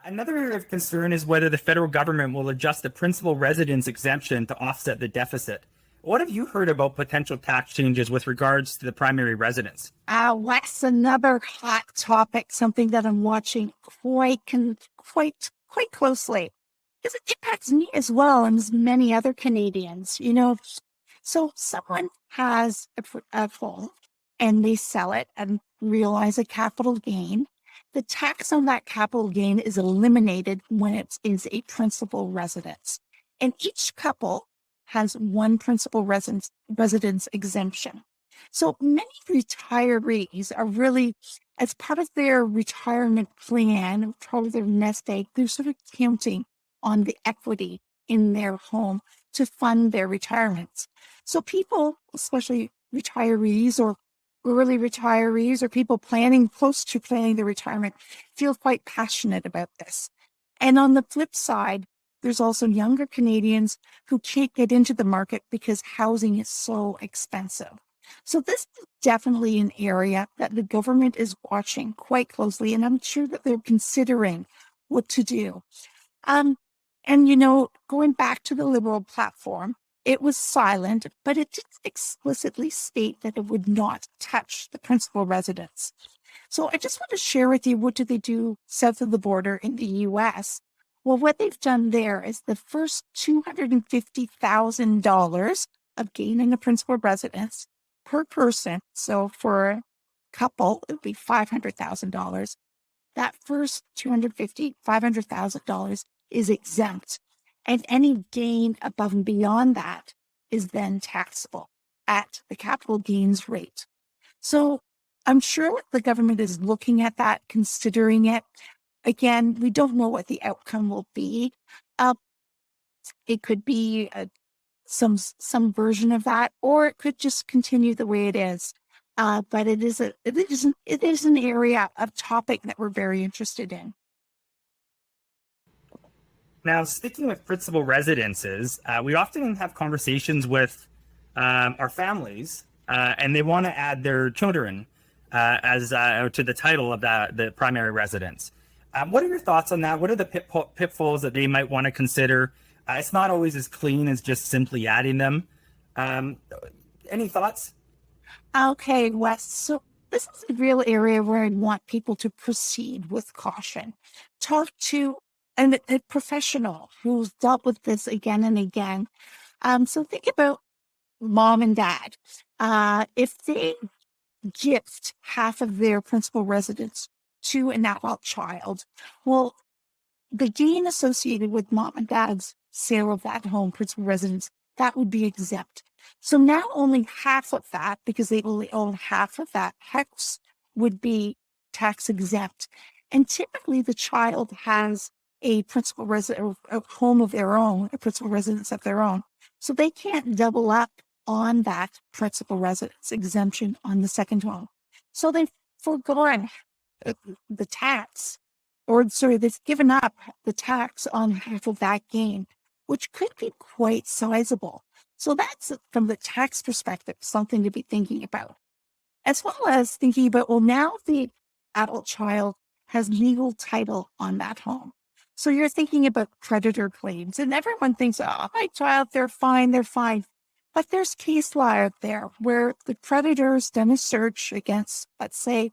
Another area of concern is whether the federal government will adjust the principal residence exemption to offset the deficit. What have you heard about potential tax changes with regards to the primary residence? What's another hot topic, something that I'm watching quite closely, because it impacts me as well and as many other Canadians. So someone has a home and they sell it and realize a capital gain. The tax on that capital gain is eliminated when it is a principal residence, and each couple has one principal residence exemption. So many retirees are really, as part of their retirement plan, part of their nest egg, they're sort of counting on the equity in their home to fund their retirements. So people, especially retirees or early retirees or people planning close to planning their retirement, feel quite passionate about this. And on the flip side, there's also younger Canadians who can't get into the market because housing is so expensive. So this is definitely an area that the government is watching quite closely, and I'm sure that they're considering what to do. And going back to the Liberal platform, it was silent, but it did explicitly state that it would not touch the principal residence. So I just want to share with you, what do they do south of the border in the US? Well, what they've done there is the first $250,000 of gain in a principal residence per person. So for a couple, it would be $500,000. That first $500,000 is exempt. And any gain above and beyond that is then taxable at the capital gains rate. So I'm sure the government is looking at that, considering it. Again, we don't know what the outcome will be. It could be some version of that, or it could just continue the way it is. But it is an area of topic that we're very interested in. Now, sticking with principal residences, we often have conversations with our families, and they want to add their children as to the title of the primary residence. What are your thoughts on that? What are the pitfalls that they might want to consider? It's not always as clean as just simply adding them. Any thoughts? Okay, Wes. So this is a real area where I want people to proceed with caution. Talk to a professional who's dealt with this again and again. So think about mom and dad. If they gift half of their principal residence to an adult child, well, the gain associated with mom and dad's sale of that home, principal residence, that would be exempt. So now only half of that, because they only own half of that house, would be tax exempt. And typically the child has a principal residence, a home of their own, a principal residence of their own. So they can't double up on that principal residence exemption on the second home. So they've foregone the tax, or sorry, they've given up the tax on half of that gain, which could be quite sizable. So that's, from the tax perspective, something to be thinking about. As well as thinking about, well, now the adult child has legal title on that home. So you're thinking about creditor claims, and everyone thinks, oh, my child, they're fine. But there's case law out there where the creditor's done a search against, let's say,